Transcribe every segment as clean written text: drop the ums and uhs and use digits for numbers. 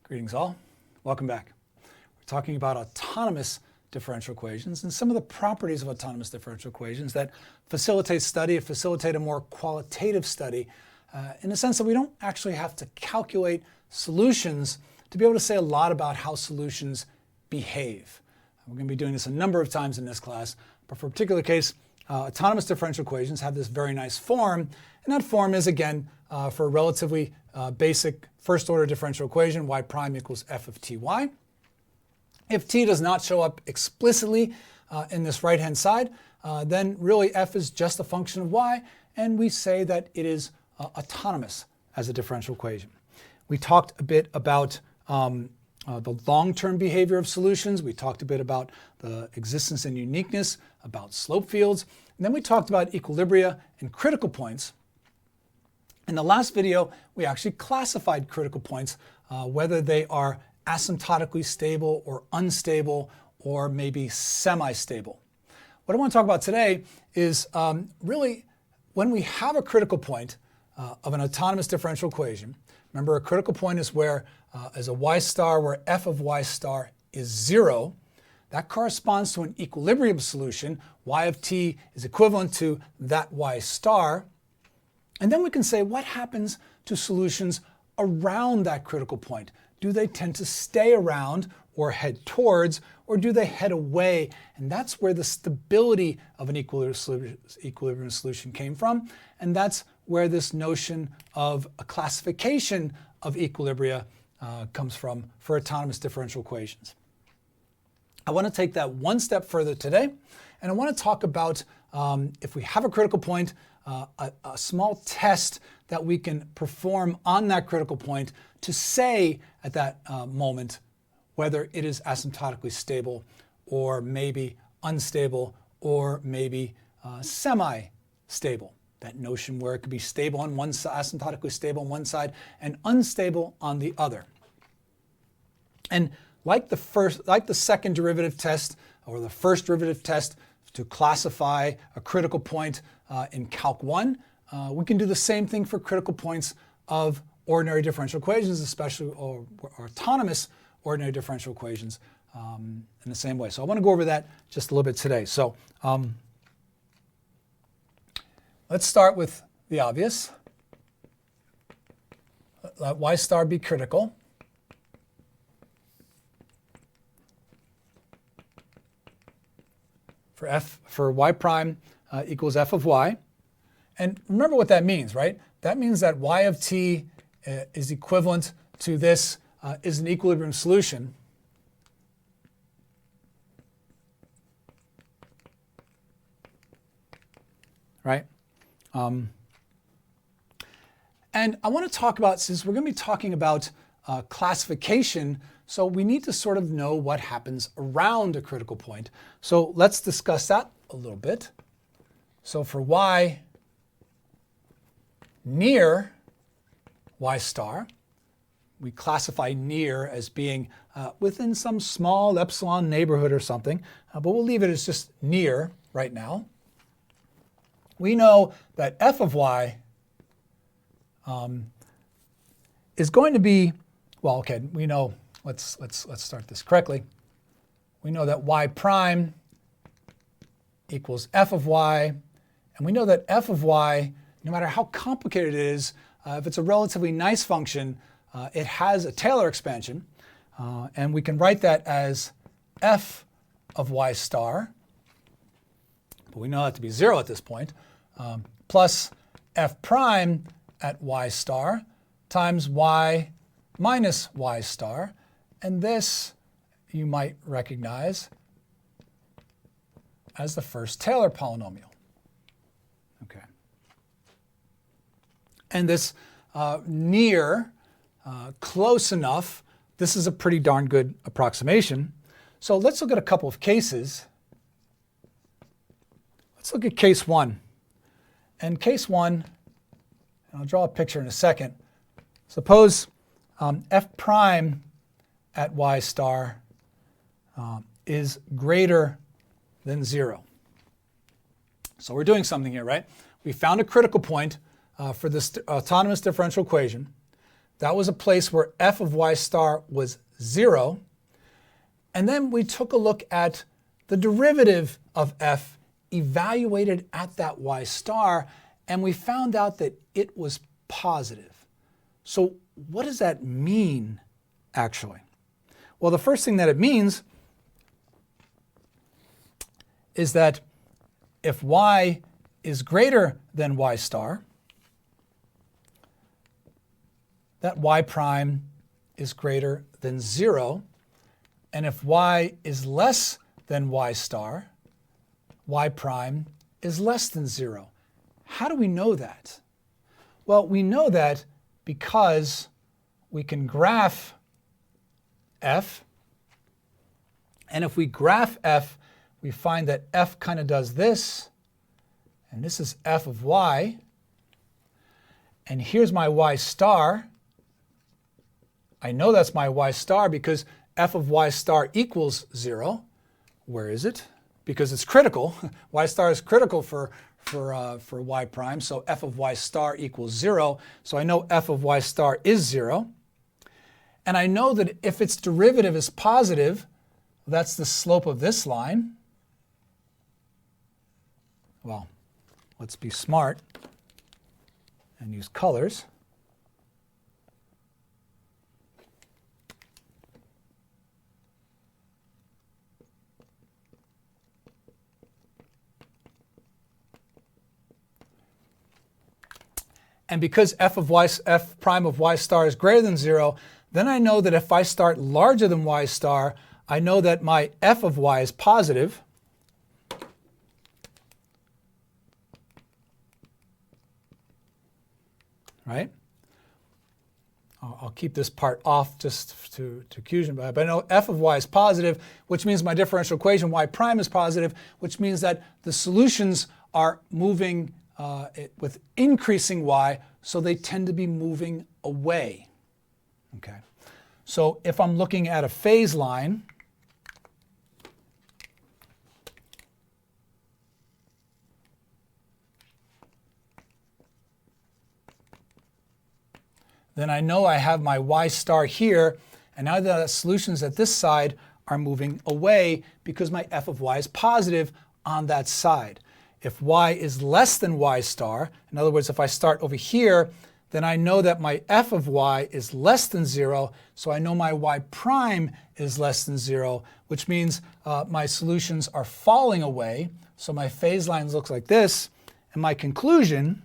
Greetings all. Welcome back. We're talking about autonomous differential equations and some of the properties of autonomous differential equations that facilitate a more qualitative study in the sense that we don't actually have to calculate solutions to be able to say a lot about how solutions behave. We're going to be doing this a number of times in this class, but for a particular case, autonomous differential equations have this very nice form, and that form is, again, for a relatively basic first-order differential equation, y prime equals f of ty. If t does not show up explicitly in this right-hand side, then really f is just a function of y, and we say that it is autonomous as a differential equation. We talked a bit about the long-term behavior of solutions. We talked a bit about the existence and uniqueness, about slope fields, and then we talked about equilibria and critical points. In the last video, we actually classified critical points, whether they are asymptotically stable or unstable or maybe semi-stable. What I want to talk about today is really when we have a critical point of an autonomous differential equation. Remember, a critical point is where as a y star where f of y star is 0. That corresponds to an equilibrium solution. Y of t is equivalent to that y star. And then we can say, what happens to solutions around that critical point? Do they tend to stay around or head towards, or do they head away? And that's where the stability of an equilibrium solution came from. And that's where this notion of a classification of equilibria comes from for autonomous differential equations. I want to take that one step further today, and I want to talk about if we have a critical point, a small test that we can perform on that critical point to say at that moment whether it is asymptotically stable or maybe unstable or maybe semi-stable. That notion where it could be stable on one side, asymptotically stable on one side, and unstable on the other. And like the second derivative test or the first derivative test to classify a critical point in Calc 1, we can do the same thing for critical points of ordinary differential equations, especially or autonomous ordinary differential equations in the same way. So I want to go over that just a little bit today. So let's start with the obvious. Let y star be critical. For y prime equals f of y. And remember what that means, right? That means that y of t is equivalent to this is an equilibrium solution. Right? And I want to talk about, since we're going to be talking about classification, so we need to sort of know what happens around a critical point. So let's discuss that a little bit. So for y near y star, we classify near as being within some small epsilon neighborhood or something, but we'll leave it as just near right now. We know that f of y is going to be, well, okay, we know, let's start this correctly. We know that y prime equals f of y, and we know that f of y, no matter how complicated it is, if it's a relatively nice function, it has a Taylor expansion, and we can write that as f of y star, but we know that to be 0 at this point, plus f prime at y star times y minus y star, and this you might recognize as the first Taylor polynomial. Okay. And this near, close enough, this is a pretty darn good approximation. So let's look at a couple of cases. Let's look at case 1. And case 1, and I'll draw a picture in a second. Suppose f prime at y star is greater than 0. So we're doing something here, right? We found a critical point for this autonomous differential equation That was a place where f of y star was 0. And then we took a look at the derivative of f evaluated at that y star, and we found out that it was positive. So what does that mean, actually? Well, the first thing that it means is that if y is greater than y star, that y prime is greater than 0. And if y is less than y star, y prime is less than 0. How do we know that? Well, we know that because we can graph f. And if we graph f, we find that f kind of does this. And this is f of y. And here's my y star. I know that's my y star because f of y star equals 0. Where is it? Because it's critical. Y star is critical for y prime, so f of y star equals 0. So I know f of y star is 0. And I know that if its derivative is positive, that's the slope of this line. Well, let's be smart and use colors. And because f prime of y star is greater than 0, then I know that if I start larger than y star, I know that my f of y is positive. Right? I'll keep this part off just to fusion, but I know f of y is positive, which means my differential equation y prime is positive, which means that the solutions are moving with increasing y, so they tend to be moving away. Okay. So if I'm looking at a phase line, then I know I have my y star here, and now the solutions at this side are moving away because my f of y is positive on that side. If y is less than y star, in other words, if I start over here, then I know that my f of y is less than 0, so I know my y prime is less than 0, which means my solutions are falling away. So my phase lines look like this, and my conclusion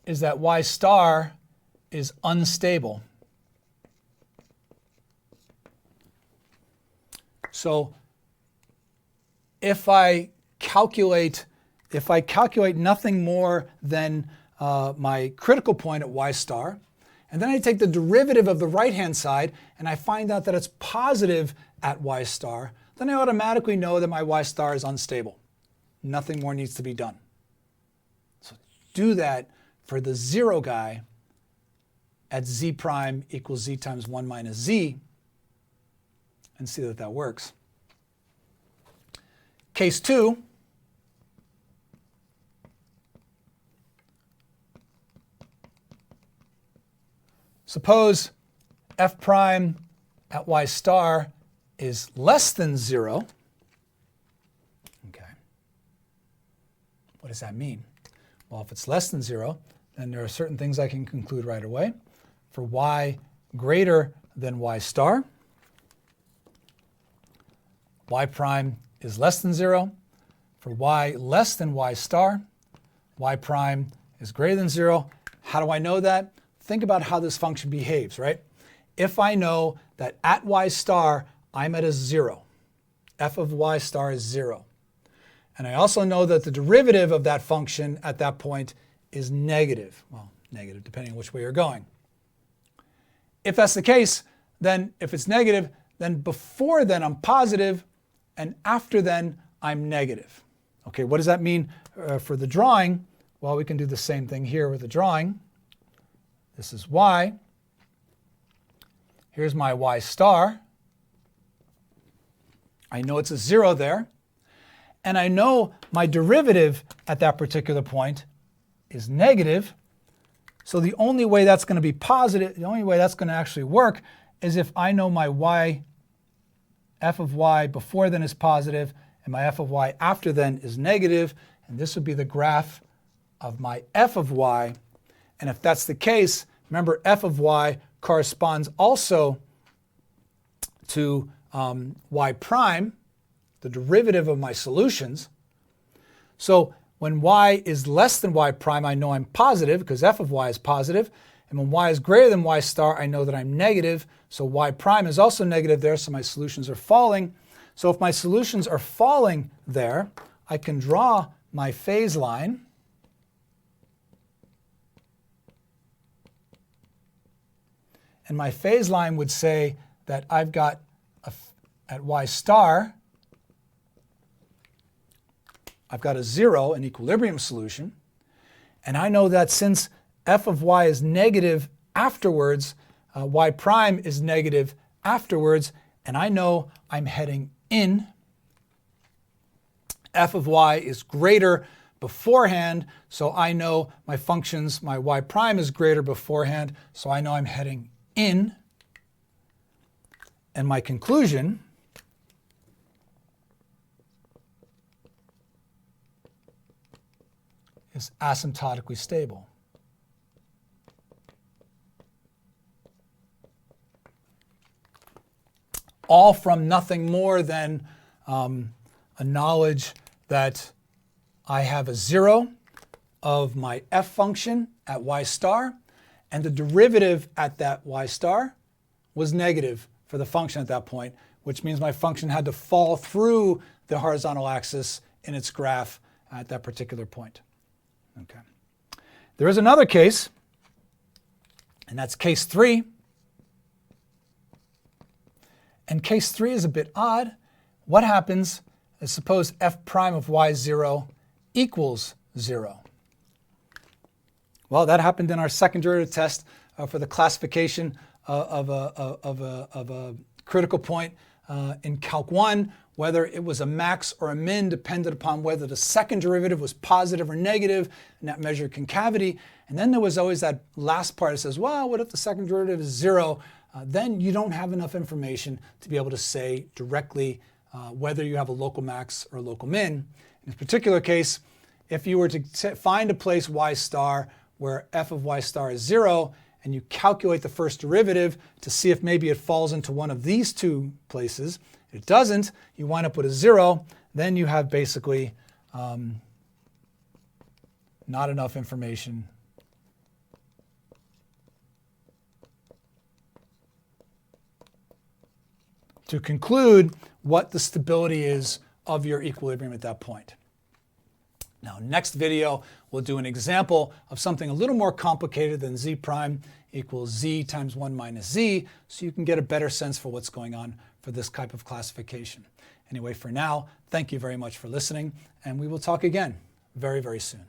is that y star is unstable. So if I calculate nothing more than my critical point at y star, and then I take the derivative of the right-hand side, and I find out that it's positive at y star, then I automatically know that my y star is unstable. Nothing more needs to be done. So do that for the 0 guy at z prime equals z times 1 minus z, and see that that works. Case 2, suppose f prime at y star is less than 0. Okay. What does that mean? Well, if it's less than 0, then there are certain things I can conclude right away. For y greater than y star, y prime is less than 0. For y less than y star, y prime is greater than 0. How do I know that? Think about how this function behaves, right? If I know that at y star, I'm at a 0, f of y star is 0. And I also know that the derivative of that function at that point is negative. Well, negative depending on which way you're going. If that's the case, then if it's negative, then before then I'm positive, and after then I'm negative. Okay, what does that mean for the drawing? Well, we can do the same thing here with the drawing. This is y. Here's my y star. I know it's a 0 there. and I know my derivative at that particular point is negative. So the only way that's going to be positive, the only way that's going to actually work is if I know my y, f of y before then is positive, and my f of y after then is negative, and this would be the graph of my f of y. And if that's the case, remember f of y corresponds also to y prime, the derivative of my solutions. So when y is less than y prime, I know I'm positive because f of y is positive. And when y is greater than y star, I know that I'm negative. So y prime is also negative there, so my solutions are falling. So if my solutions are falling there, I can draw my phase line. And my phase line would say that I've got at y star, I've got a 0, an equilibrium solution. And I know that since f of y is negative afterwards, y prime is negative afterwards, and I know I'm heading in. F of y is greater beforehand, so I know my functions, my y prime is greater beforehand, so I know I'm heading in. And my conclusion is asymptotically stable. All from nothing more than a knowledge that I have a 0 of my f function at y star, and the derivative at that y star was negative for the function at that point, which means my function had to fall through the horizontal axis in its graph at that particular point. Okay. There is another case, and that's case 3. And case 3 is a bit odd. What happens is suppose f prime of y0 equals 0. Well, that happened in our second derivative test for the classification of a critical point in Calc 1. Whether it was a max or a min depended upon whether the second derivative was positive or negative, and that measured concavity. And then there was always that last part that says, well, what if the second derivative is 0? Then you don't have enough information to be able to say directly whether you have a local max or a local min. In this particular case, if you were to find a place y star where f of y star is 0, and you calculate the first derivative to see if maybe it falls into one of these two places, it doesn't, you wind up with a 0, then you have basically not enough information to conclude what the stability is of your equilibrium at that point. Now, next video, we'll do an example of something a little more complicated than z prime equals z times 1 minus z, so you can get a better sense for what's going on for this type of classification. Anyway, for now, thank you very much for listening, and we will talk again very, very soon.